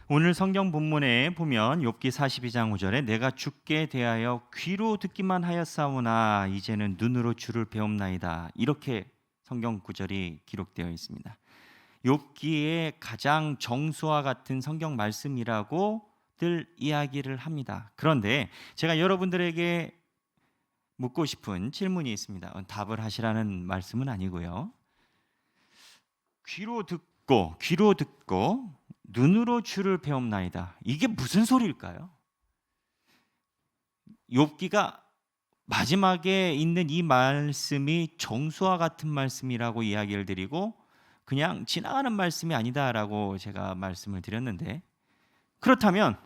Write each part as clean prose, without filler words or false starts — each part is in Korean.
오늘 성경 본문에 보면 욥기 42장 5절에 내가 주께 대하여 귀로 듣기만 하였사오나 이제는 눈으로 주를 배움나이다. 이렇게 성경 구절이 기록되어 있습니다. 욥기의 가장 정수와 같은 성경 말씀이라고들 이야기를 합니다. 그런데 제가 여러분들에게 묻고 싶은 질문이 있습니다. 답을 하시라는 말씀은 아니고요. 귀로 듣고 눈으로 주를 배움나이다. 이게 무슨 소리일까요? 욥기가 마지막에 있는 이 말씀이 정수와 같은 말씀이라고 이야기를 드리고 그냥 지나가는 말씀이 아니다라고 제가 말씀을 드렸는데, 그렇다면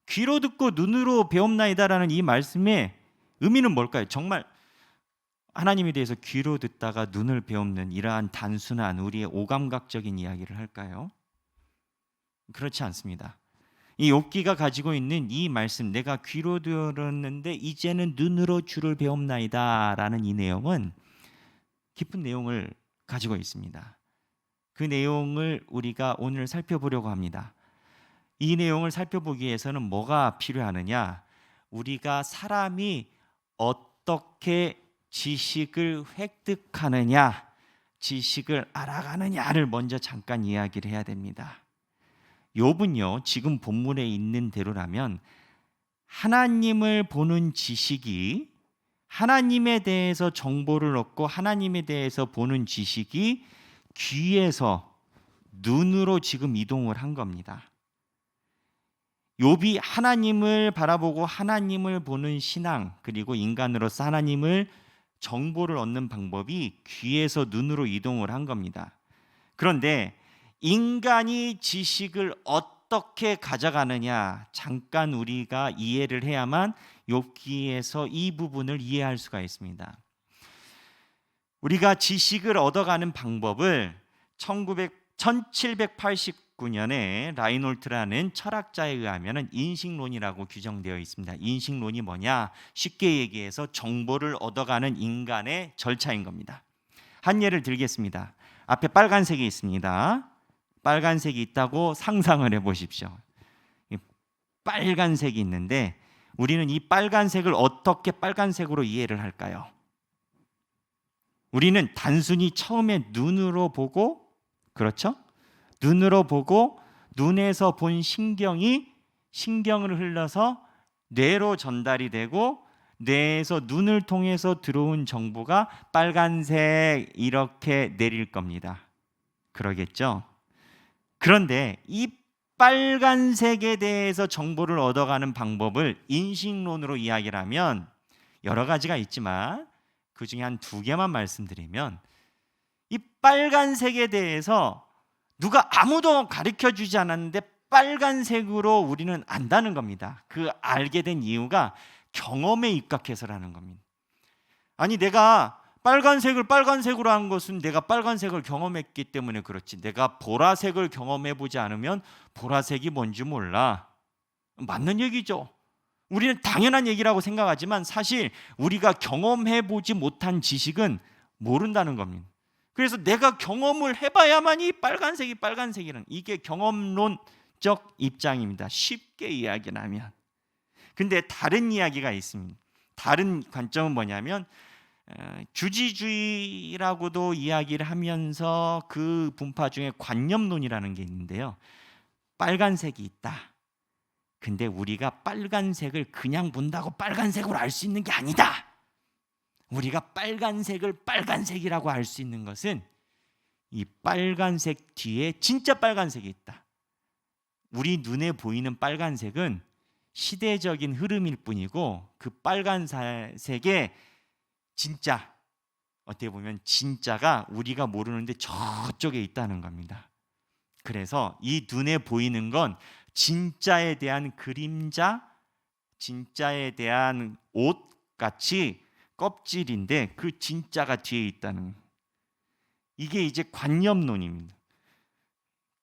귀로 듣고 눈으로 배움나이다라는 이 말씀의 의미는 뭘까요? 정말 하나님에 대해서 귀로 듣다가 눈을 배움는 이러한 단순한 우리의 오감각적인 이야기를 할까요? 그렇지 않습니다. 이 욥기가 가지고 있는 이 말씀, 내가 귀로 들었는데 이제는 눈으로 주를 배움나이다 라는 이 내용은 깊은 내용을 가지고 있습니다. 그 내용을 우리가 오늘 살펴보려고 합니다. 이 내용을 살펴보기 위해서는 뭐가 필요하느냐? 우리가 사람이 어떻게 지식을 획득하느냐, 지식을 알아가느냐를 먼저 잠깐 이야기를 해야 됩니다. 욥은요, 지금 본문에 있는 대로라면 하나님을 보는 지식이, 하나님에 대해서 정보를 얻고 하나님에 대해서 보는 지식이 귀에서 눈으로 지금 이동을 한 겁니다. 욥이 하나님을 바라보고 하나님을 보는 신앙, 그리고 인간으로서 하나님을 정보를 얻는 방법이 귀에서 눈으로 이동을 한 겁니다. 그런데 인간이 지식을 어떻게 가져가느냐, 잠깐 우리가 이해를 해야만 욥기에서 이 부분을 이해할 수가 있습니다. 우리가 지식을 얻어가는 방법을 1789년에 라이놀트라는 철학자에 의하면 인식론이라고 규정되어 있습니다. 인식론이 뭐냐? 쉽게 얘기해서 정보를 얻어가는 인간의 절차인 겁니다. 한 예를 들겠습니다. 앞에 빨간색이 있습니다. 빨간색이 있다고 상상을 해보십시오. 빨간색이 있는데 우리는 이 빨간색을 어떻게 빨간색으로 이해를 할까요? 우리는 단순히 처음에 눈으로 보고, 그렇죠? 눈으로 보고 눈에서 본 신경을 흘러서 뇌로 전달이 되고 뇌에서 눈을 통해서 들어온 정보가 빨간색 이렇게 내릴 겁니다. 그러겠죠? 그런데 이 빨간색에 대해서 정보를 얻어가는 방법을 인식론으로 이야기를 하면 여러 가지가 있지만 그 중에 한 두 개만 말씀드리면, 이 빨간색에 대해서 누가 아무도 가르쳐주지 않았는데 빨간색으로 우리는 안다는 겁니다. 그 알게 된 이유가 경험에 입각해서라는 겁니다. 아니, 내가 빨간색을 빨간색으로 한 것은 내가 빨간색을 경험했기 때문에 그렇지, 내가 보라색을 경험해보지 않으면 보라색이 뭔지 몰라. 맞는 얘기죠. 우리는 당연한 얘기라고 생각하지만 사실 우리가 경험해보지 못한 지식은 모른다는 겁니다. 그래서 내가 경험을 해봐야만 이 빨간색이 빨간색이라는, 이게 경험론적 입장입니다. 쉽게 이야기를 하면. 근데 다른 이야기가 있습니다. 다른 관점은 뭐냐면 주지주의라고도 이야기를 하면서 그 분파 중에 관념론이라는 게 있는데요. 빨간색이 있다. 근데 우리가 빨간색을 그냥 본다고 빨간색으로 알 수 있는 게 아니다. 우리가 빨간색을 빨간색이라고 알 수 있는 것은 이 빨간색 뒤에 진짜 빨간색이 있다. 우리 눈에 보이는 빨간색은 시대적인 흐름일 뿐이고 그 빨간색의 진짜, 어떻게 보면 진짜가 우리가 모르는데 저쪽에 있다는 겁니다. 그래서 이 눈에 보이는 건 진짜에 대한 그림자, 진짜에 대한 옷 같이 껍질인데 그 진짜가 뒤에 있다는, 이게 이제 관념론입니다.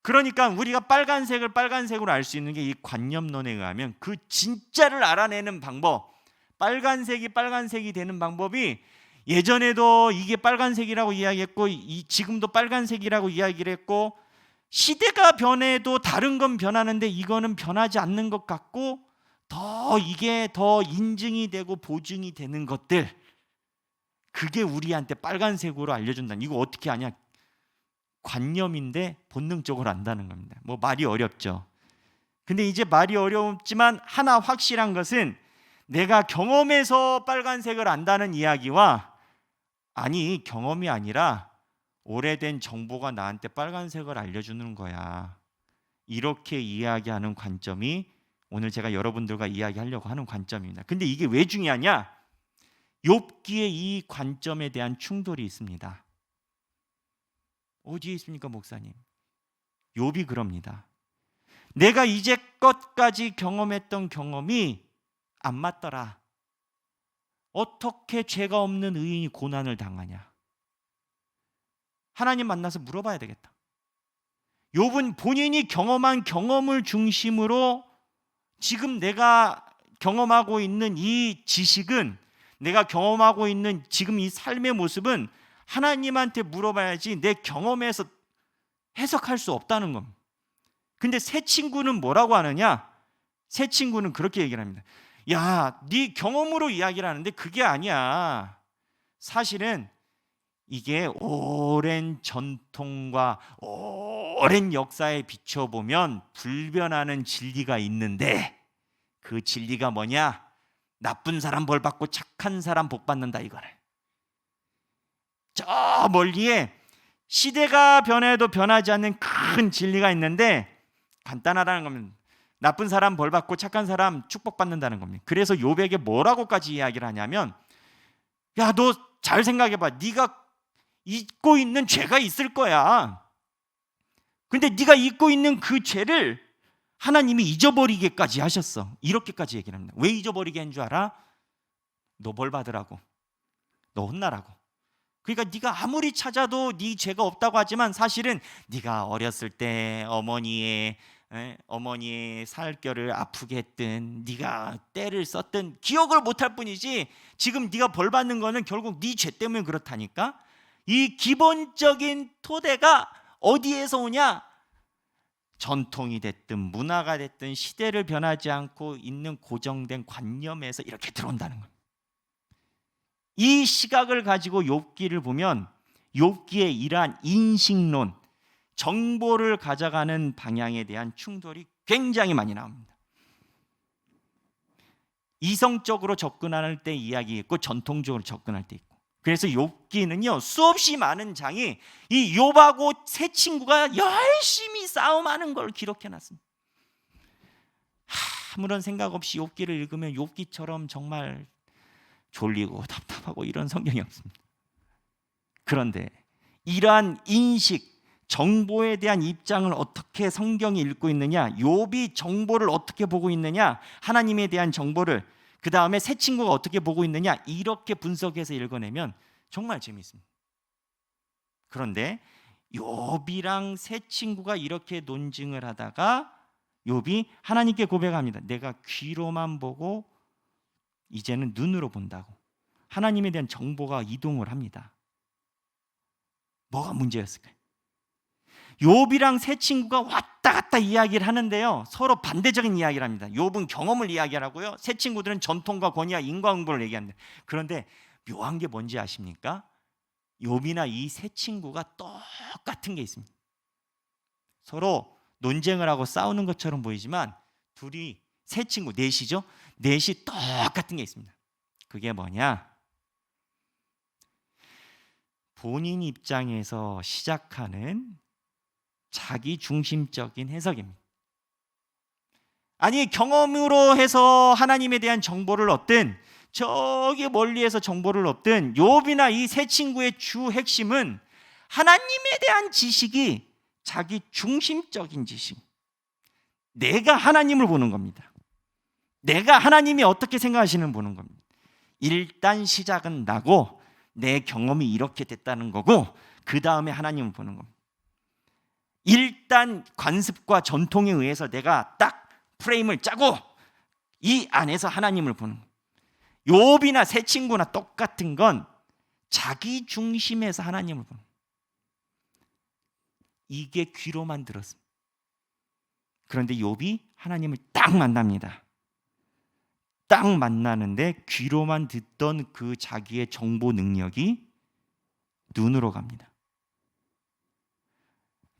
그러니까 우리가 빨간색을 빨간색으로 알 수 있는 게 이 관념론에 의하면 그 진짜를 알아내는 방법, 빨간색이 빨간색이 되는 방법이 예전에도 이게 빨간색이라고 이야기했고 지금도 빨간색이라고 이야기를 했고 시대가 변해도 다른 건 변하는데 이거는 변하지 않는 것 같고 이게 더 인증이 되고 보증이 되는 것들, 그게 우리한테 빨간색으로 알려준다. 이거 어떻게 아냐? 관념인데 본능적으로 안다는 겁니다. 뭐 말이 어렵죠. 근데 이제 말이 어렵지만 하나 확실한 것은 내가 경험해서 빨간색을 안다는 이야기와, 아니 경험이 아니라 오래된 정보가 나한테 빨간색을 알려주는 거야, 이렇게 이야기하는 관점이 오늘 제가 여러분들과 이야기하려고 하는 관점입니다. 근데 이게 왜 중요하냐? 욥기에 이 관점에 대한 충돌이 있습니다. 어디에 있습니까, 목사님? 욥이 그럽니다. 내가 이제껏까지 경험했던 경험이 안 맞더라. 어떻게 죄가 없는 의인이 고난을 당하냐? 하나님 만나서 물어봐야 되겠다. 욥은 본인이 경험한 경험을 중심으로 지금 내가 경험하고 있는 이 지식은, 내가 경험하고 있는 지금 이 삶의 모습은 하나님한테 물어봐야지 내 경험에서 해석할 수 없다는 겁니다. 근데 새 친구는 뭐라고 하느냐? 새 친구는 그렇게 얘기를 합니다. 야, 네 경험으로 이야기를 하는데 그게 아니야. 사실은 이게 오랜 전통과 오랜 역사에 비춰보면 불변하는 진리가 있는데, 그 진리가 뭐냐? 나쁜 사람 벌 받고 착한 사람 복 받는다, 이거를. 저 멀리에 시대가 변해도 변하지 않는 큰 진리가 있는데, 간단하다는 겁니다. 나쁜 사람 벌 받고 착한 사람 축복 받는다는 겁니다. 그래서 욥에게 뭐라고까지 이야기를 하냐면, 야, 너 잘 생각해봐. 네가 잊고 있는 죄가 있을 거야. 근데 네가 잊고 있는 그 죄를 하나님이 잊어버리게까지 하셨어. 이렇게까지 얘기를 합니다. 왜 잊어버리게 한 줄 알아? 너 벌 받으라고, 너 혼나라고. 그러니까 네가 아무리 찾아도 네 죄가 없다고 하지만 사실은 네가 어렸을 때 어머니의 살결을 아프게 했든, 네가 때를 썼든 기억을 못할 뿐이지, 지금 네가 벌 받는 거는 결국 네 죄 때문에 그렇다니까. 이 기본적인 토대가 어디에서 오냐? 전통이 됐든 문화가 됐든 시대를 변하지 않고 있는 고정된 관념에서 이렇게 들어온다는 거예요. 이 시각을 가지고 욥기를 보면 욥기의 이러한 인식론, 정보를 가져가는 방향에 대한 충돌이 굉장히 많이 나옵니다. 이성적으로 접근할 때 이야기 있고 전통적으로 접근할 때 있고. 그래서 욥기는요, 수없이 많은 장이 이 욥하고 세 친구가 열심히 싸움하는 걸 기록해 놨습니다. 아무런 생각 없이 욥기를 읽으면 욥기처럼 정말 졸리고 답답하고 이런 성경이 없습니다. 그런데 이러한 인식, 정보에 대한 입장을 어떻게 성경이 읽고 있느냐, 욥이 정보를 어떻게 보고 있느냐, 하나님에 대한 정보를, 그 다음에 새 친구가 어떻게 보고 있느냐, 이렇게 분석해서 읽어내면 정말 재미있습니다. 그런데 욥이랑 새 친구가 이렇게 논증을 하다가 욥이 하나님께 고백합니다. 내가 귀로만 보고 이제는 눈으로 본다고. 하나님에 대한 정보가 이동을 합니다. 뭐가 문제였을까요? 욥이랑 새 친구가 왔다 갔다 이야기를 하는데요, 서로 반대적인 이야기를 합니다. 욥은 경험을 이야기하고요, 새 친구들은 전통과 권위와 인과응보를 얘기합니다. 그런데 묘한 게 뭔지 아십니까? 욥이나 이 새 친구가 똑같은 게 있습니다. 서로 논쟁을 하고 싸우는 것처럼 보이지만 둘이, 새 친구 넷이죠, 넷이 똑같은 게 있습니다. 그게 뭐냐? 본인 입장에서 시작하는 자기 중심적인 해석입니다. 아니, 경험으로 해서 하나님에 대한 정보를 얻든 저기 멀리에서 정보를 얻든 욥이나 이 세 친구의 주 핵심은 하나님에 대한 지식이 자기 중심적인 지식, 내가 하나님을 보는 겁니다. 내가 하나님이 어떻게 생각하시는 보는 겁니다. 일단 시작은 나고 내 경험이 이렇게 됐다는 거고, 그 다음에 하나님을 보는 겁니다. 일단 관습과 전통에 의해서 내가 딱 프레임을 짜고 이 안에서 하나님을 보는 거예요. 욥이나 새 친구나 똑같은 건 자기 중심에서 하나님을 보는 거예요. 이게 귀로만 들었습니다. 그런데 욥이 하나님을 딱 만납니다. 딱 만나는데 귀로만 듣던 그 자기의 정보 능력이 눈으로 갑니다.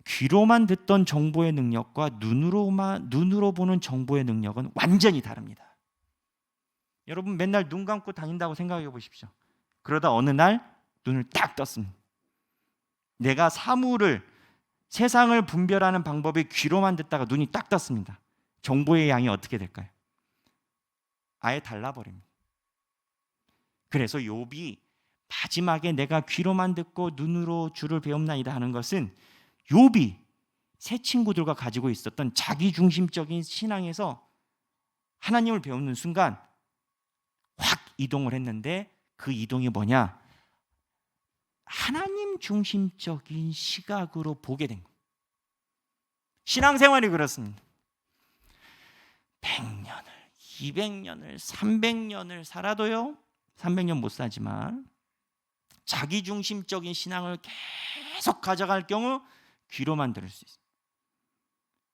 귀로만 듣던 정보의 능력과 눈으로 보는 정보의 능력은 완전히 다릅니다. 여러분 맨날 눈 감고 다닌다고 생각해 보십시오. 그러다 어느 날 눈을 딱 떴습니다. 내가 세상을 분별하는 방법이 귀로만 듣다가 눈이 딱 떴습니다. 정보의 양이 어떻게 될까요? 아예 달라버립니다. 그래서 욥이 마지막에 내가 귀로만 듣고 눈으로 주를 배움나이다 하는 것은 욥이 새 친구들과 가지고 있었던 자기중심적인 신앙에서 하나님을 배우는 순간 확 이동을 했는데 그 이동이 뭐냐? 하나님 중심적인 시각으로 보게 된 거예요. 신앙생활이 그렇습니다. 100년을, 200년을, 300년을 살아도요, 300년 못 사지만 자기중심적인 신앙을 계속 가져갈 경우 귀로만 들을 수 있어요.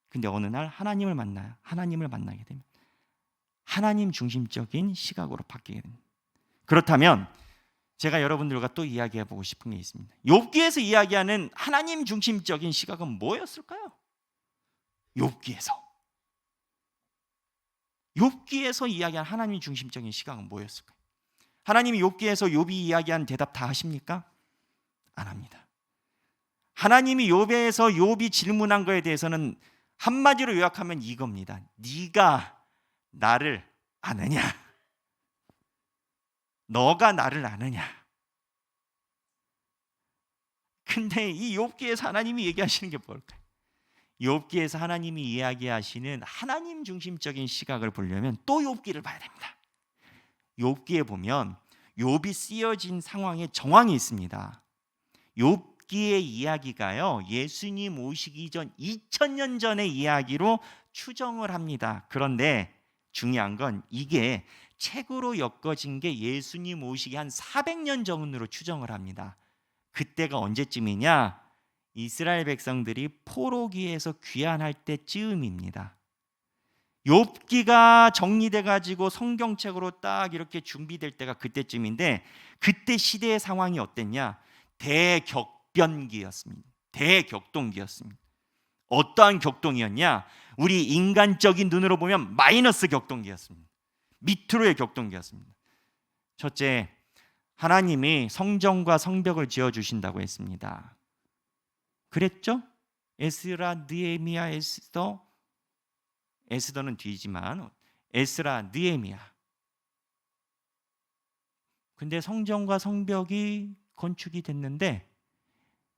근데 어느 날 하나님을 만나요. 하나님을 만나게 되면 하나님 중심적인 시각으로 바뀌게 됩니다. 그렇다면 제가 여러분들과 또 이야기해 보고 싶은 게 있습니다. 욥기에서 이야기하는 하나님 중심적인 시각은 뭐였을까요? 욥기에서 이야기한 하나님 중심적인 시각은 뭐였을까요? 하나님이 욥기에서 욥이 이야기한 대답 다 하십니까? 안 합니다. 하나님이 욥에서 욥이 질문한 거에 대해서는 한마디로 요약하면 이겁니다. 네가 나를 아느냐? 너가 나를 아느냐? 근데 이 욥기에서 하나님이 얘기하시는 게 뭘까요? 욥기에서 하나님이 이야기하시는 하나님 중심적인 시각을 보려면 또 욥기를 봐야 됩니다. 욥기에 보면 욥이 쓰여진 상황에 정황이 있습니다. 욥기의 이야기가요, 예수님 오시기 전 2000년 전의 이야기로 추정을 합니다. 그런데 중요한 건 이게 책으로 엮어진 게 예수님 오시기 한 400년 전으로 추정을 합니다. 그때가 언제쯤이냐? 이스라엘 백성들이 포로기에서 귀환할 때쯤입니다. 욥기가 정리돼 가지고 성경책으로 딱 이렇게 준비될 때가 그때쯤인데, 그때 시대의 상황이 어땠냐? 대격변기였습니다. 대격동기였습니다. 어떠한 격동이었냐? 우리 인간적인 눈으로 보면 마이너스 격동기였습니다. 밑으로의 격동기였습니다. 첫째, 하나님이 성전과 성벽을 지어주신다고 했습니다. 그랬죠? 에스라, 느헤미야, 에스더는 뒤지만 에스라, 느헤미야. 근데 성전과 성벽이 건축이 됐는데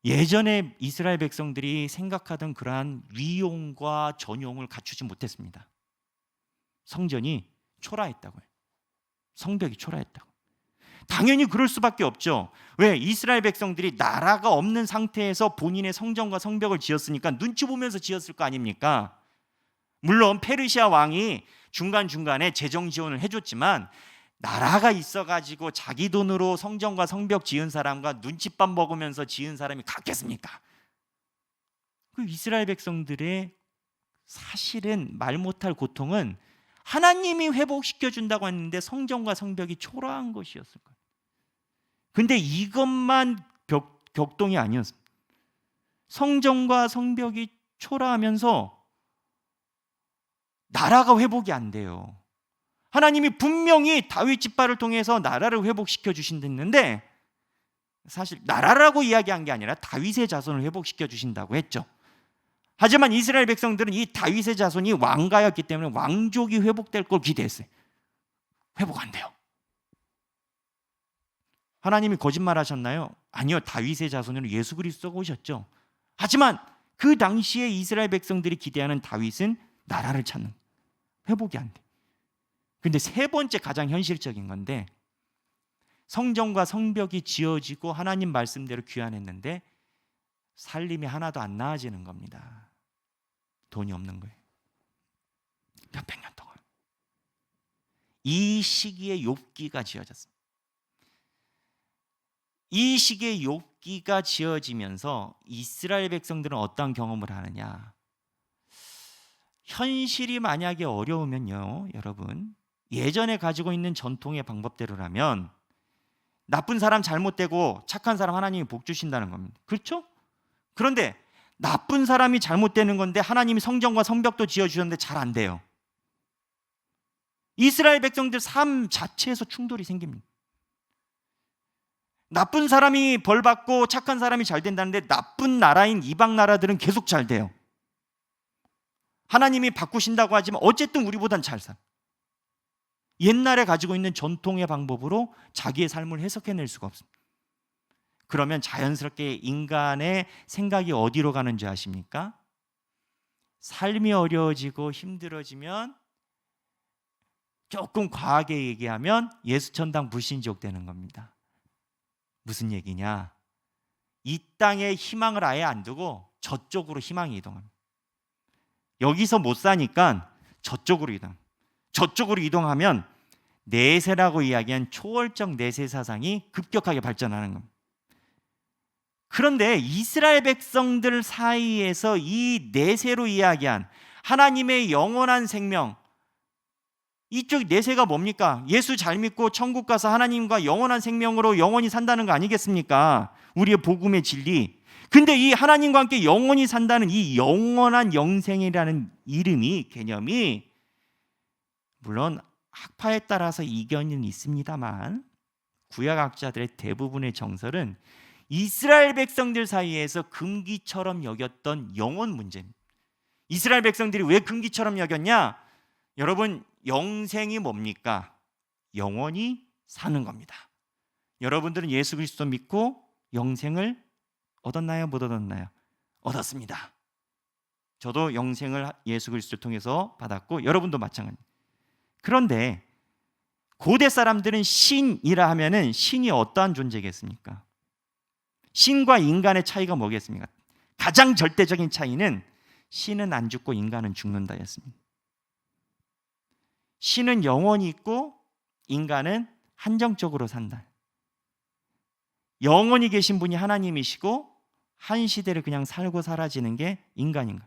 예전에 이스라엘 백성들이 생각하던 그러한 위용과 전용을 갖추지 못했습니다. 성전이 초라했다고요. 성벽이 초라했다고. 당연히 그럴 수밖에 없죠. 왜? 이스라엘 백성들이 나라가 없는 상태에서 본인의 성전과 성벽을 지었으니까 눈치 보면서 지었을 거 아닙니까? 물론 페르시아 왕이 중간중간에 재정 지원을 해줬지만 나라가 있어가지고 자기 돈으로 성전과 성벽 지은 사람과 눈칫밥 먹으면서 지은 사람이 같겠습니까? 그 이스라엘 백성들의 사실은 말 못할 고통은 하나님이 회복시켜준다고 했는데 성전과 성벽이 초라한 것이었을 거예요. 근데 이것만 격동이 아니었습니다. 성전과 성벽이 초라하면서 나라가 회복이 안 돼요. 하나님이 분명히 다윗 지파를 통해서 나라를 회복시켜 주신다는데 사실 나라라고 이야기한 게 아니라 다윗의 자손을 회복시켜 주신다고 했죠. 하지만 이스라엘 백성들은 이 다윗의 자손이 왕가였기 때문에 왕족이 회복될 걸 기대했어요. 회복 안 돼요. 하나님이 거짓말하셨나요? 아니요. 다윗의 자손으로 예수 그리스도가 오셨죠. 하지만 그 당시에 이스라엘 백성들이 기대하는 다윗은 나라를 찾는, 회복이 안 돼. 근데 세 번째 가장 현실적인 건데, 성전과 성벽이 지어지고 하나님 말씀대로 귀환했는데 살림이 하나도 안 나아지는 겁니다. 돈이 없는 거예요. 몇백 년 동안. 이 시기에 욥기가 지어졌습니다. 이 시기에 욥기가 지어지면서 이스라엘 백성들은 어떠한 경험을 하느냐? 현실이 만약에 어려우면요, 여러분, 예전에 가지고 있는 전통의 방법대로라면 나쁜 사람 잘못되고 착한 사람 하나님이 복 주신다는 겁니다. 그렇죠? 그런데 나쁜 사람이 잘못되는 건데 하나님이 성전과 성벽도 지어주셨는데 잘 안 돼요. 이스라엘 백성들 삶 자체에서 충돌이 생깁니다. 나쁜 사람이 벌 받고 착한 사람이 잘 된다는데 나쁜 나라인 이방 나라들은 계속 잘 돼요. 하나님이 바꾸신다고 하지만 어쨌든 우리보단 잘 살아. 옛날에 가지고 있는 전통의 방법으로 자기의 삶을 해석해낼 수가 없습니다. 그러면 자연스럽게 인간의 생각이 어디로 가는지 아십니까? 삶이 어려워지고 힘들어지면 조금 과하게 얘기하면 예수천당 불신지옥 되는 겁니다. 무슨 얘기냐? 이 땅에 희망을 아예 안 두고 저쪽으로 희망이 이동합니다. 여기서 못 사니까 저쪽으로 이동. 저쪽으로 이동하면 내세라고 이야기한 초월적 내세 사상이 급격하게 발전하는 겁니다. 그런데 이스라엘 백성들 사이에서 이 내세로 이야기한 하나님의 영원한 생명, 이쪽 내세가 뭡니까? 예수 잘 믿고 천국 가서 하나님과 영원한 생명으로 영원히 산다는 거 아니겠습니까? 우리의 복음의 진리. 근데 이 하나님과 함께 영원히 산다는 이 영원한 영생이라는 이름이, 개념이 물론 학파에 따라서 이견은 있습니다만 구약학자들의 대부분의 정설은 이스라엘 백성들 사이에서 금기처럼 여겼던 영혼 문제입니다. 이스라엘 백성들이 왜 금기처럼 여겼냐? 여러분, 영생이 뭡니까? 영원히 사는 겁니다. 여러분들은 예수 그리스도 믿고 영생을 얻었나요? 못 얻었나요? 얻었습니다. 저도 영생을 예수 그리스도를 통해서 받았고 여러분도 마찬가지입니다. 그런데 고대 사람들은 신이라 하면은 신이 어떠한 존재겠습니까? 신과 인간의 차이가 뭐겠습니까? 가장 절대적인 차이는 신은 안 죽고 인간은 죽는다였습니다. 신은 영원히 있고 인간은 한정적으로 산다. 영원히 계신 분이 하나님이시고 한 시대를 그냥 살고 사라지는 게 인간인가.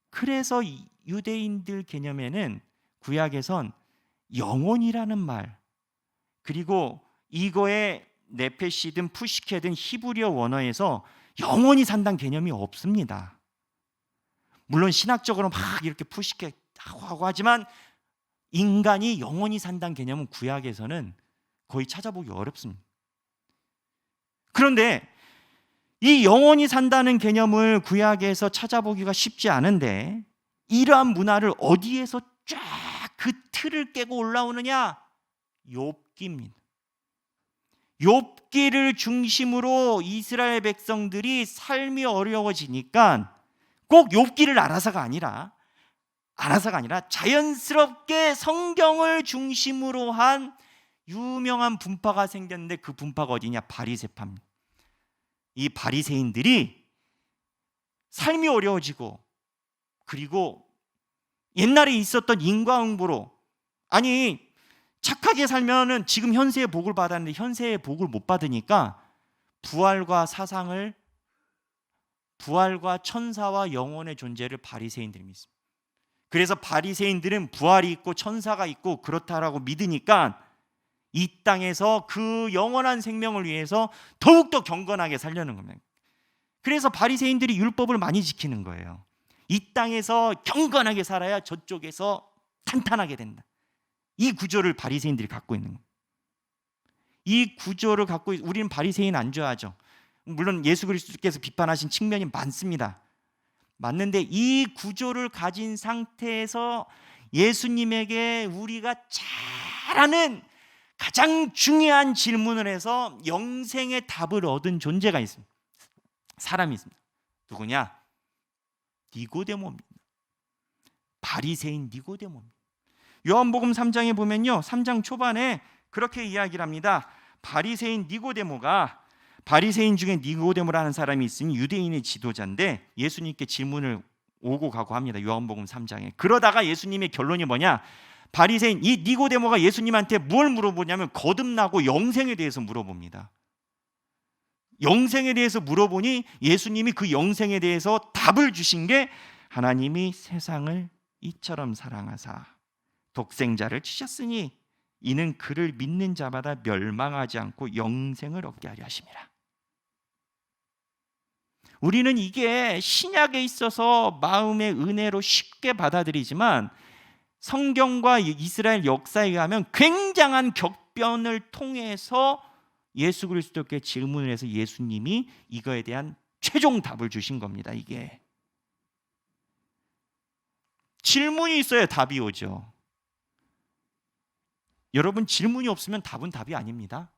그래서 유대인들 개념에는 구약에선 영혼이라는 말, 그리고 이거에 네페시든 푸시케든 히브리어 원어에서 영원히 산다는 개념이 없습니다. 물론 신학적으로 막 이렇게 푸시케 하고 하지만 인간이 영원히 산다는 개념은 구약에서는 거의 찾아보기 어렵습니다. 그런데 이 영원히 산다는 개념을 구약에서 찾아보기가 쉽지 않은데 이러한 문화를 어디에서 쫙 그 틀을 깨고 올라오느냐? 욥기입니다. 욥기를 중심으로 이스라엘 백성들이 삶이 어려워지니까 꼭 욥기를 알아서가 아니라 자연스럽게 성경을 중심으로 한 유명한 분파가 생겼는데 그 분파가 어디냐? 바리새파입니다. 이 바리새인들이 삶이 어려워지고 그리고 옛날에 있었던 인과응보로, 아니 착하게 살면은 지금 현세의 복을 받았는데 현세의 복을 못 받으니까 부활과 천사와 영혼의 존재를 바리새인들이 믿습니다. 그래서 바리새인들은 부활이 있고 천사가 있고 그렇다라고 믿으니까 이 땅에서 그 영원한 생명을 위해서 더욱더 경건하게 살려는 겁니다. 그래서 바리새인들이 율법을 많이 지키는 거예요. 이 땅에서 경건하게 살아야 저쪽에서 탄탄하게 된다. 이 구조를 바리새인들이 갖고 있는 거예요. 이 구조를 갖고 우리는 바리새인 안 좋아하죠. 물론 예수 그리스도께서 비판하신 측면이 많습니다. 맞는데 이 구조를 가진 상태에서 예수님에게 우리가 잘 아는 가장 중요한 질문을 해서 영생의 답을 얻은 존재가 있습니다. 사람이 있습니다. 누구냐? 니고데모입니다. 바리새인 니고데모입니다. 요한복음 3장에 보면요, 3장 초반에 그렇게 이야기를 합니다. 바리새인 니고데모가, 바리새인 중에 니고데모라는 사람이 있으니 유대인의 지도자인데 예수님께 질문을 오고 가고 합니다. 요한복음 3장에. 그러다가 예수님의 결론이 뭐냐? 바리새인 이 니고데모가 예수님한테 뭘 물어보냐면 거듭나고 영생에 대해서 물어봅니다. 영생에 대해서 물어보니 예수님이 그 영생에 대해서 답을 주신 게 하나님이 세상을 이처럼 사랑하사 독생자를 주셨으니 이는 그를 믿는 자마다 멸망하지 않고 영생을 얻게 하려 하심이라. 우리는 이게 신약에 있어서 마음의 은혜로 쉽게 받아들이지만 성경과 이스라엘 역사에 의하면 굉장한 격변을 통해서 예수 그리스도께 질문을 해서 예수님이 이거에 대한 최종 답을 주신 겁니다. 이게 질문이 있어야 답이 오죠. 여러분, 질문이 없으면 답은 답이 아닙니다.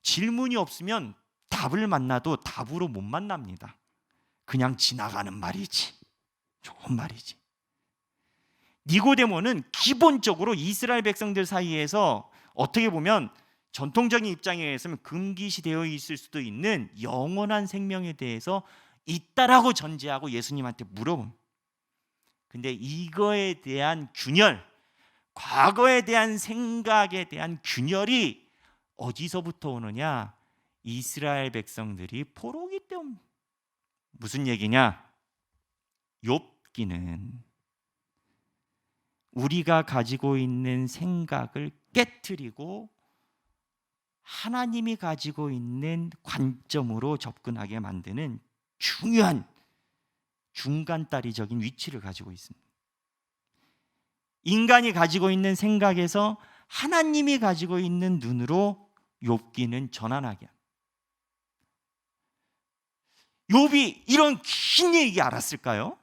질문이 없으면 답을 만나도 답으로 못 만납니다. 그냥 지나가는 말이지, 좋은 말이지. 니고데모는 기본적으로 이스라엘 백성들 사이에서 어떻게 보면 전통적인 입장에 의해서는 금기시되어 있을 수도 있는 영원한 생명에 대해서 있다라고 전제하고 예수님한테 물어봅니다. 근데 이거에 대한 균열, 과거에 대한 생각에 대한 균열이 어디서부터 오느냐? 이스라엘 백성들이 포로기 때문에. 무슨 얘기냐? 욥기는 우리가 가지고 있는 생각을 깨트리고 하나님이 가지고 있는 관점으로 접근하게 만드는 중요한 중간다리적인 위치를 가지고 있습니다. 인간이 가지고 있는 생각에서 하나님이 가지고 있는 눈으로 욥기는 전환하게 합니다. 욥이 이런 긴 얘기 알았을까요?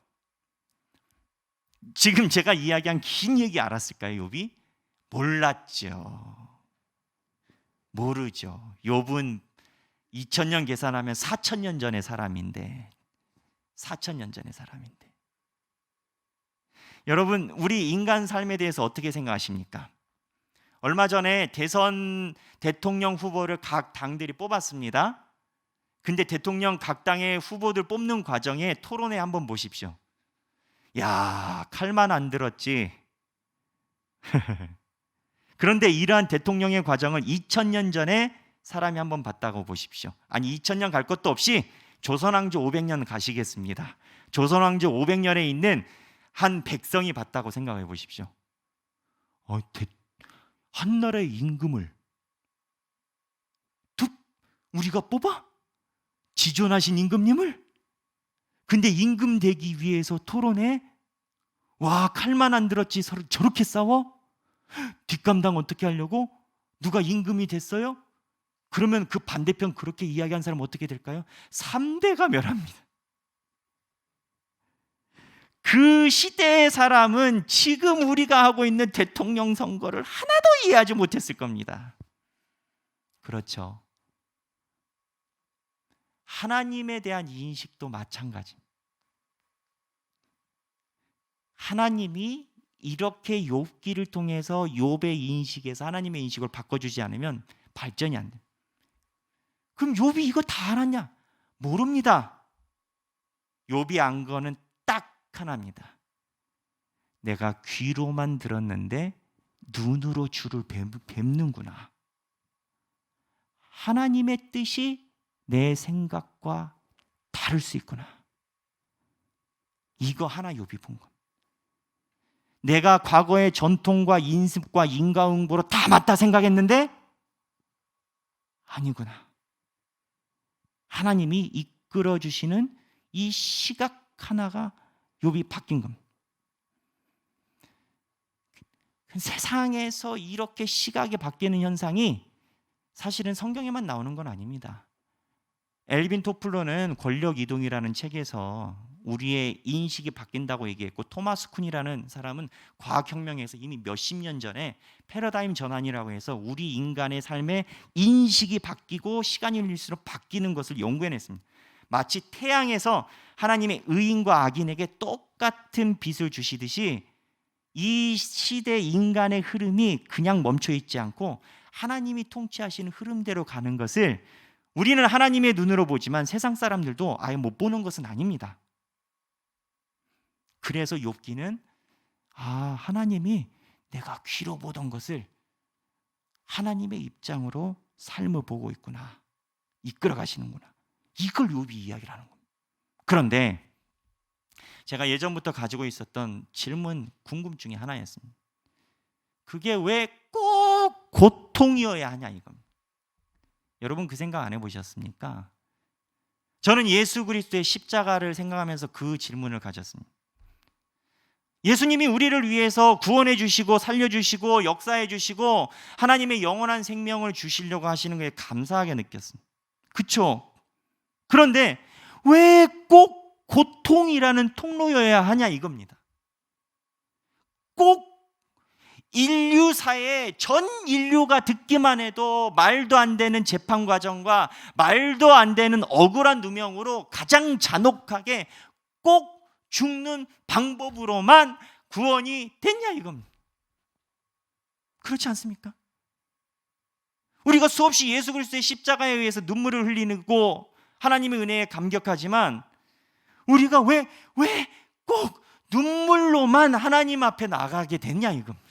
지금 제가 이야기한 긴 얘기 알았을까요? 욥이? 몰랐죠. 모르죠. 욥은 2000년 계산하면 4000년 전의 사람인데, 4000년 전의 사람인데. 여러분, 우리 인간 삶에 대해서 어떻게 생각하십니까? 얼마 전에 대선 대통령 후보를 각 당들이 뽑았습니다. 근데 대통령 각 당의 후보들 뽑는 과정에 토론회 한번 보십시오. 야, 칼만 안 들었지. 그런데 이러한 대통령의 과정을 2000년 전에 사람이 한번 봤다고 보십시오. 아니, 2000년 갈 것도 없이 조선왕조 500년 가시겠습니다. 조선왕조 500년에 있는 한 백성이 봤다고 생각해 보십시오. 한 나라의 임금을 우리가 뽑아? 지존하신 임금님을? 근데 임금 되기 위해서 토론해? 와, 칼만 안 들었지 서로 저렇게 싸워? 뒷감당 어떻게 하려고? 누가 임금이 됐어요? 그러면 그 반대편 그렇게 이야기한 사람 어떻게 될까요? 3대가 멸합니다. 그 시대의 사람은 지금 우리가 하고 있는 대통령 선거를 하나도 이해하지 못했을 겁니다. 그렇죠. 하나님에 대한 인식도 마찬가지입니다. 하나님이 이렇게 욥기를 통해서 욥의 인식에서 하나님의 인식을 바꿔주지 않으면 발전이 안 돼요. 그럼 욥이 이거 다 알았냐? 모릅니다. 욥이 안 거는 딱 하나입니다. 내가 귀로만 들었는데 눈으로 주를 뵙는구나. 하나님의 뜻이 내 생각과 다를 수 있구나. 이거 하나 욥이 본 것. 내가 과거의 전통과 인습과 인과응보로 다 맞다 생각했는데 아니구나. 하나님이 이끌어 주시는 이 시각 하나가 욥이 바뀐 겁니다. 세상에서 이렇게 시각이 바뀌는 현상이 사실은 성경에만 나오는 건 아닙니다. 엘빈 토플러는 권력 이동이라는 책에서 우리의 인식이 바뀐다고 얘기했고, 토마스 쿤이라는 사람은 과학혁명에서 이미 몇십 년 전에 패러다임 전환이라고 해서 우리 인간의 삶의 인식이 바뀌고 시간이 흘릴수록 바뀌는 것을 연구해냈습니다. 마치 태양에서 하나님의 의인과 악인에게 똑같은 빛을 주시듯이 이 시대 인간의 흐름이 그냥 멈춰 있지 않고 하나님이 통치하시는 흐름대로 가는 것을 우리는 하나님의 눈으로 보지만 세상 사람들도 아예 못 보는 것은 아닙니다. 그래서 욥기는 하나님이 내가 귀로 보던 것을 하나님의 입장으로 삶을 보고 있구나. 이끌어 가시는구나. 이걸 욥이 이야기를 하는 겁니다. 그런데 제가 예전부터 가지고 있었던 질문, 궁금증이 하나였습니다. 그게 왜 꼭 고통이어야 하냐 이겁니다. 여러분 그 생각 안 해보셨습니까? 저는 예수 그리스도의 십자가를 생각하면서 그 질문을 가졌습니다. 예수님이 우리를 위해서 구원해 주시고 살려주시고 역사해 주시고 하나님의 영원한 생명을 주시려고 하시는 게 감사하게 느꼈습니다. 그렇죠? 그런데 왜 꼭 고통이라는 통로여야 하냐 이겁니다. 꼭 인류사에 전 인류가 듣기만 해도 말도 안 되는 재판 과정과 말도 안 되는 억울한 누명으로 가장 잔혹하게 꼭 죽는 방법으로만 구원이 됐냐 이겁니다. 그렇지 않습니까? 우리가 수없이 예수 그리스도의 십자가에 의해서 눈물을 흘리고 하나님의 은혜에 감격하지만 우리가 왜 꼭 눈물로만 하나님 앞에 나가게 됐냐 이겁니다.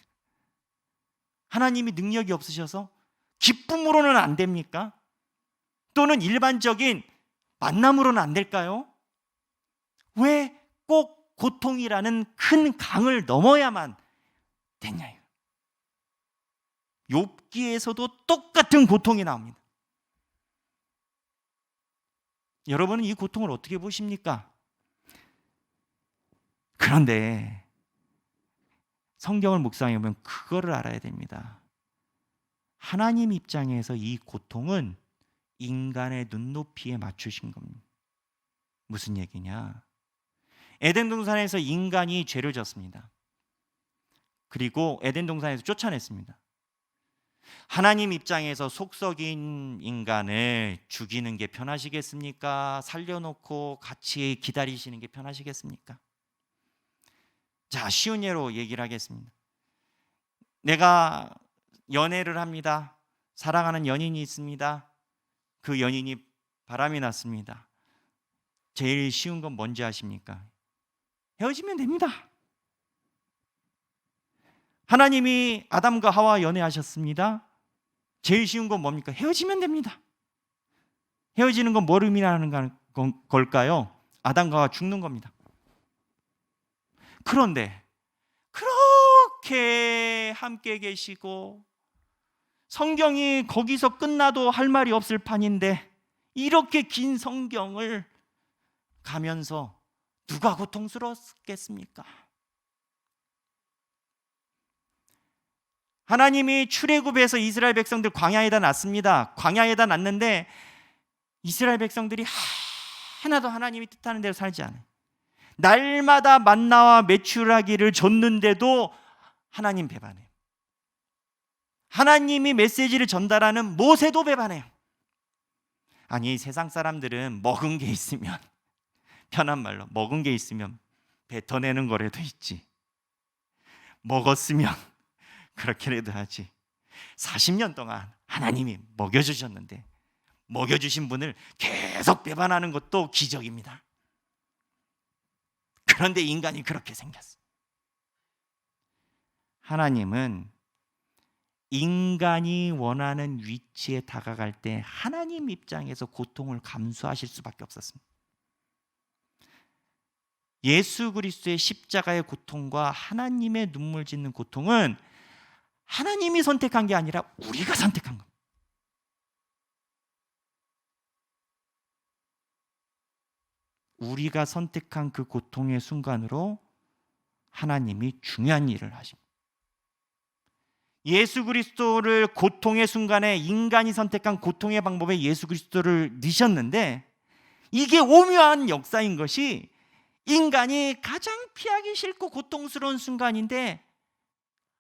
하나님이 능력이 없으셔서 기쁨으로는 안 됩니까? 또는 일반적인 만남으로는 안 될까요? 왜 꼭 고통이라는 큰 강을 넘어야만 됐냐? 욥기에서도 똑같은 고통이 나옵니다. 여러분은 이 고통을 어떻게 보십니까? 그런데 성경을 묵상해보면 그거를 알아야 됩니다. 하나님 입장에서 이 고통은 인간의 눈높이에 맞추신 겁니다. 무슨 얘기냐? 에덴 동산에서 인간이 죄를 졌습니다. 그리고 에덴 동산에서 쫓아냈습니다. 하나님 입장에서 속썩인 인간을 죽이는 게 편하시겠습니까? 살려놓고 같이 기다리시는 게 편하시겠습니까? 자, 쉬운 예로 얘기를 하겠습니다. 내가 연애를 합니다. 사랑하는 연인이 있습니다. 그 연인이 바람이 났습니다. 제일 쉬운 건 뭔지 아십니까? 헤어지면 됩니다. 하나님이 아담과 하와 연애하셨습니다. 제일 쉬운 건 뭡니까? 헤어지면 됩니다. 헤어지는 건 뭘 의미하는 걸까요? 아담과 하와 죽는 겁니다. 그런데 그렇게 함께 계시고 성경이 거기서 끝나도 할 말이 없을 판인데 이렇게 긴 성경을 가면서 누가 고통스러웠겠습니까? 하나님이 출애굽에서 이스라엘 백성들 광야에다 놨습니다. 광야에다 놨는데 이스라엘 백성들이 하나도 하나님이 뜻하는 대로 살지 않아요. 날마다 만나와 메추라기를 줬는데도 하나님 배반해요. 하나님이 메시지를 전달하는 모세도 배반해요. 아니, 세상 사람들은 먹은 게 있으면, 편한 말로 먹은 게 있으면 뱉어내는 거라도 있지, 먹었으면 그렇게라도 하지. 40년 동안 하나님이 먹여주셨는데 먹여주신 분을 계속 배반하는 것도 기적입니다. 그런데 인간이 그렇게 생겼어. 하나님은 인간이 원하는 위치에 다가갈 때 하나님 입장에서 고통을 감수하실 수밖에 없었습니다. 예수 그리스도의 십자가의 고통과 하나님의 눈물 짓는 고통은 하나님이 선택한 게 아니라 우리가 선택한 겁니다. 우리가 선택한 그 고통의 순간으로 하나님이 중요한 일을 하십니다. 예수 그리스도를 고통의 순간에 인간이 선택한 고통의 방법에 예수 그리스도를 넣으셨는데 이게 오묘한 역사인 것이 인간이 가장 피하기 싫고 고통스러운 순간인데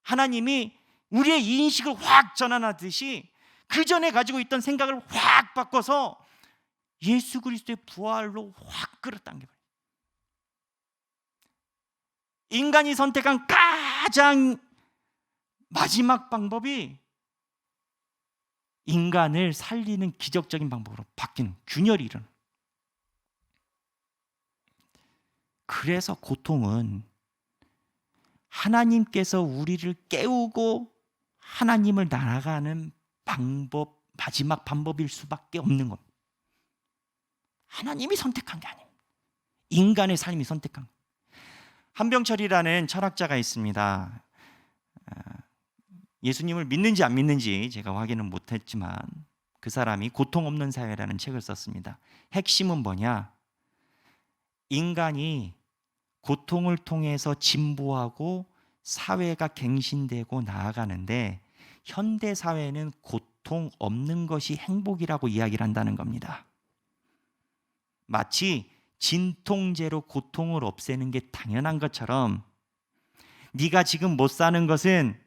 하나님이 우리의 인식을 확 전환하듯이 그 전에 가지고 있던 생각을 확 바꿔서 예수 그리스도의 부활로 확 끌어당겨요. 인간이 선택한 가장 마지막 방법이 인간을 살리는 기적적인 방법으로 바뀌는 균열이 일어나요. 그래서 고통은 하나님께서 우리를 깨우고 하나님을 날아가는 방법, 마지막 방법일 수밖에 없는 겁니다. 하나님이 선택한 게 아닙니다. 인간의 삶이 선택한 거예요. 한병철이라는 철학자가 있습니다. 예수님을 믿는지 안 믿는지 제가 확인은 못했지만 그 사람이 고통 없는 사회라는 책을 썼습니다. 핵심은 뭐냐? 인간이 고통을 통해서 진보하고 사회가 갱신되고 나아가는데 현대 사회는 고통 없는 것이 행복이라고 이야기를 한다는 겁니다. 마치 진통제로 고통을 없애는 게 당연한 것처럼 네가 지금 못 사는 것은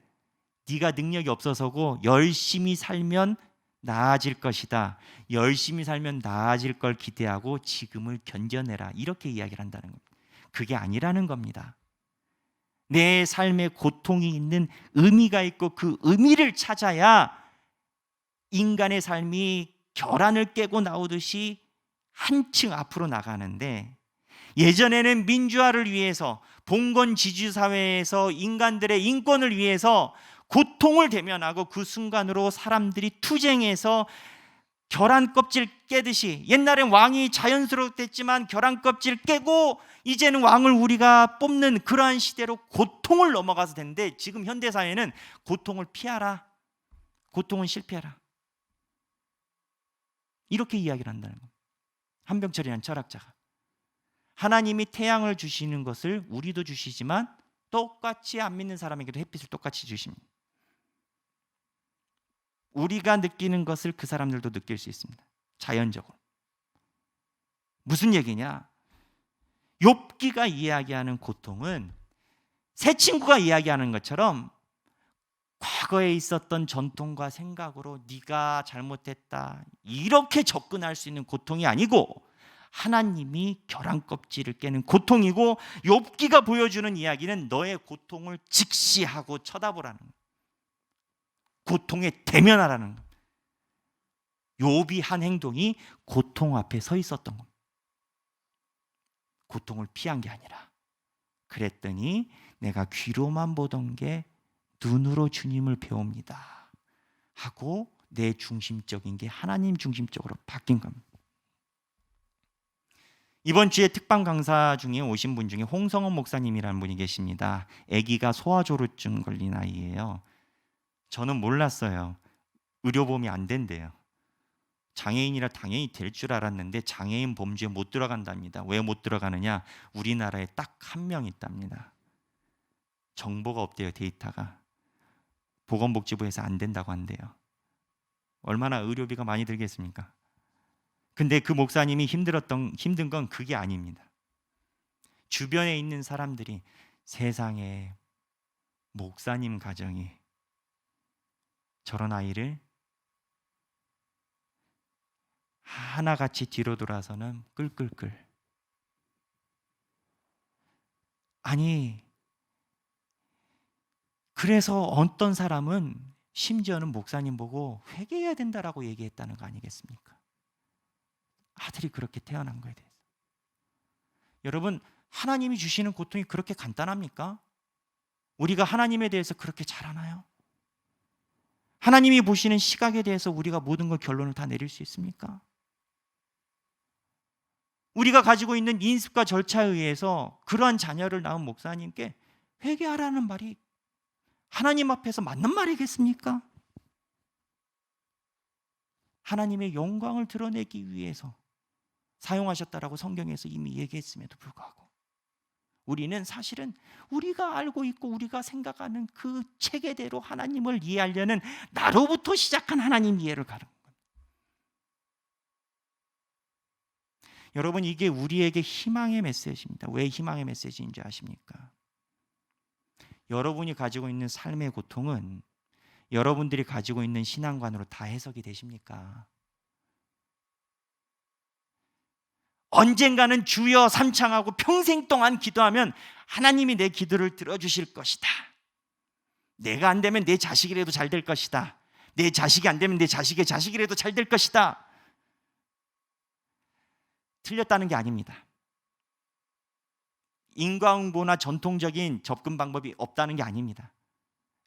네가 능력이 없어서고 열심히 살면 나아질 것이다. 열심히 살면 나아질 걸 기대하고 지금을 견뎌내라. 이렇게 이야기를 한다는 겁니다. 그게 아니라는 겁니다. 내 삶에 고통이 있는 의미가 있고 그 의미를 찾아야 인간의 삶이 결안을 깨고 나오듯이 한층 앞으로 나가는데, 예전에는 민주화를 위해서 봉건 지주 사회에서 인간들의 인권을 위해서 고통을 대면하고 그 순간으로 사람들이 투쟁해서 계란 껍질 깨듯이, 옛날엔 왕이 자연스럽겠지만 계란 껍질 깨고 이제는 왕을 우리가 뽑는 그러한 시대로 고통을 넘어가서 됐는데, 지금 현대 사회는 고통을 피하라, 고통은 실패하라, 이렇게 이야기를 한다는 겁니다. 한병철이라는 철학자가 하나님이 태양을 주시는 것을 우리도 주시지만 똑같이 안 믿는 사람에게도 햇빛을 똑같이 주십니다. 우리가 느끼는 것을 그 사람들도 느낄 수 있습니다. 자연적으로. 무슨 얘기냐? 욥기가 이야기하는 고통은 새 친구가 이야기하는 것처럼 과거에 있었던 전통과 생각으로 네가 잘못했다 이렇게 접근할 수 있는 고통이 아니고 하나님이 계란 껍질을 깨는 고통이고, 욥기가 보여주는 이야기는 너의 고통을 직시하고 쳐다보라는 거예요. 고통에 대면하라는 거예요. 욥이 한 행동이 고통 앞에 서 있었던 겁니다. 고통을 피한 게 아니라, 그랬더니 내가 귀로만 보던 게 눈으로 주님을 배웁니다 하고 내 중심적인 게 하나님 중심적으로 바뀐 겁니다. 이번 주에 특방 강사 중에 오신 분 중에 홍성원 목사님이라는 분이 계십니다. 아기가 소아조루증 걸린 아이예요. 저는 몰랐어요. 의료보험이 안 된대요. 장애인이라 당연히 될 줄 알았는데 장애인 범주에 못 들어간답니다. 왜 못 들어가느냐? 우리나라에 딱 한 명 있답니다. 정보가 없대요, 데이터가. 보건복지부에서 안 된다고 한대요. 얼마나 의료비가 많이 들겠습니까? 근데 그 목사님이 힘든 건 그게 아닙니다. 주변에 있는 사람들이 세상에 목사님 가정이 저런 아이를 하나같이 뒤로 돌아서는 끌끌끌. 아니, 그래서 어떤 사람은 심지어는 목사님 보고 회개해야 된다라고 얘기했다는 거 아니겠습니까? 아들이 그렇게 태어난 거에 대해서. 여러분, 하나님이 주시는 고통이 그렇게 간단합니까? 우리가 하나님에 대해서 그렇게 잘 아나요? 하나님이 보시는 시각에 대해서 우리가 모든 걸 결론을 다 내릴 수 있습니까? 우리가 가지고 있는 인습과 절차에 의해서 그러한 자녀를 낳은 목사님께 회개하라는 말이 하나님 앞에서 맞는 말이겠습니까? 하나님의 영광을 드러내기 위해서 사용하셨다라고 성경에서 이미 얘기했음에도 불구하고 우리는 사실은 우리가 알고 있고 우리가 생각하는 그 체계대로 하나님을 이해하려는 나로부터 시작한 하나님 이해를 가는 겁니다. 여러분, 이게 우리에게 희망의 메시지입니다. 왜 희망의 메시지인지 아십니까? 여러분이 가지고 있는 삶의 고통은 여러분들이 가지고 있는 신앙관으로 다 해석이 되십니까? 언젠가는 주여 삼창하고 평생 동안 기도하면 하나님이 내 기도를 들어주실 것이다. 내가 안 되면 내 자식이라도 잘 될 것이다. 내 자식이 안 되면 내 자식의 자식이라도 잘 될 것이다. 틀렸다는 게 아닙니다. 인과응보나 전통적인 접근 방법이 없다는 게 아닙니다.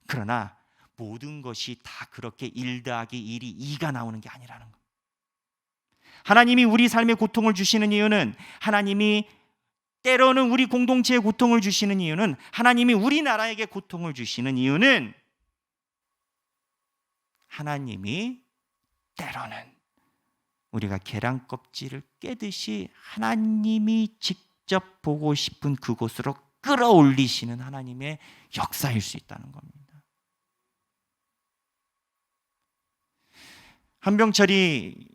그러나 모든 것이 다 그렇게 1 더하기 1이 2가 나오는 게 아니라는 겁니다. 하나님이 우리 삶에 고통을 주시는 이유는, 하나님이 때로는 우리 공동체에 고통을 주시는 이유는, 하나님이 우리나라에게 고통을 주시는 이유는, 하나님이 때로는 우리가 계란 껍질을 깨듯이 하나님이 직접 보고 싶은 그곳으로 끌어올리시는 하나님의 역사일 수 있다는 겁니다. 한병철이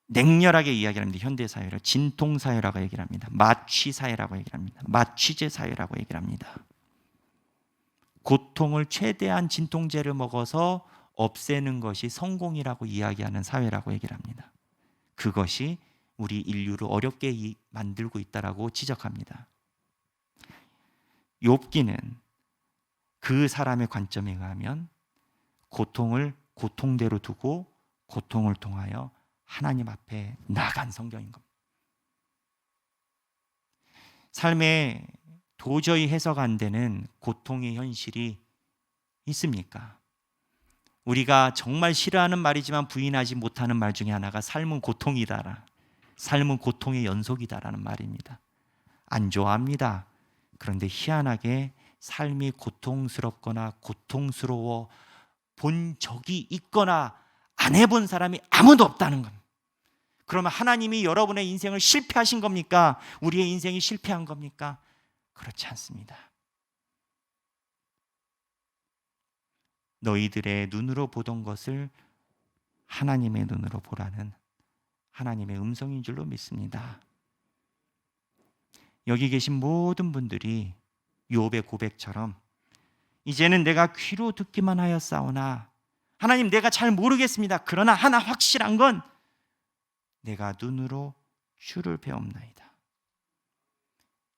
냉렬하게 이야기합니다. 현대사회를 진통사회라고 얘기를 합니다. 마취사회라고 얘기를 합니다. 마취제사회라고 얘기를 합니다. 고통을 최대한 진통제를 먹어서 없애는 것이 성공이라고 이야기하는 사회라고 얘기를 합니다. 그것이 우리 인류를 어렵게 만들고 있다라고 지적합니다. 욥기는 그 사람의 관점에 의하면 고통을 고통대로 두고 고통을 통하여 하나님 앞에 나간 성경인 겁니다. 삶에 도저히 해석 안 되는 고통의 현실이 있습니까? 우리가 정말 싫어하는 말이지만 부인하지 못하는 말 중에 하나가 삶은 고통이다. 삶은 고통의 연속이다라는 말입니다. 안 좋아합니다. 그런데 희한하게 삶이 고통스럽거나 고통스러워 본 적이 있거나 안 해본 사람이 아무도 없다는 겁니다. 그러면 하나님이 여러분의 인생을 실패하신 겁니까? 우리의 인생이 실패한 겁니까? 그렇지 않습니다. 너희들의 눈으로 보던 것을 하나님의 눈으로 보라는 하나님의 음성인 줄로 믿습니다. 여기 계신 모든 분들이 욥의 고백처럼 이제는 내가 귀로 듣기만 하였사오나 하나님 내가 잘 모르겠습니다. 그러나 하나 확실한 건 내가 눈으로 주를 배움나이다.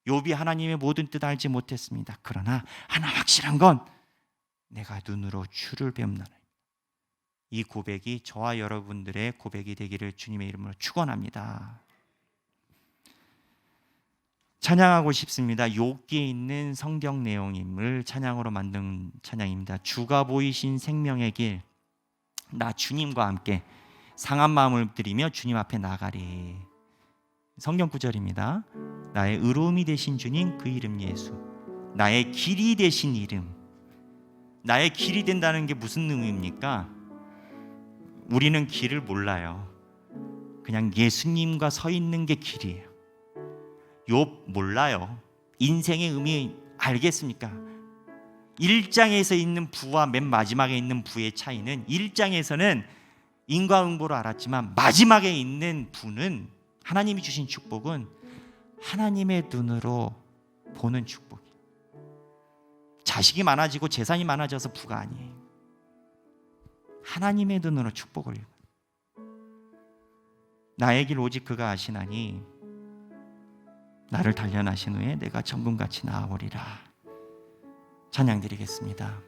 욥이 하나님의 모든 뜻 알지 못했습니다. 그러나 하나 확실한 건 내가 눈으로 주를 배움나이다. 이 고백이 저와 여러분들의 고백이 되기를 주님의 이름으로 축원합니다. 찬양하고 싶습니다. 욥기에 있는 성경 내용임을 찬양으로 만든 찬양입니다. 주가 보이신 생명의 길, 나 주님과 함께 상한 마음을 드리며 주님 앞에 나가리. 성경 구절입니다. 나의 의로움이 되신 주님, 그 이름 예수. 나의 길이 되신 이름. 나의 길이 된다는 게 무슨 의미입니까? 우리는 길을 몰라요. 그냥 예수님과 서 있는 게 길이에요. 욥 몰라요. 인생의 의미 알겠습니까? 1장에서 있는 부와 맨 마지막에 있는 부의 차이는 1장에서는 인과응보로 알았지만 마지막에 있는 부는 하나님이 주신 축복은 하나님의 눈으로 보는 축복이에요. 자식이 많아지고 재산이 많아져서 부가 아니에요. 하나님의 눈으로 축복을 나의 길 오직 그가 아시나니 나를 단련하신 후에 내가 정금같이 나아오리라. 찬양 드리겠습니다.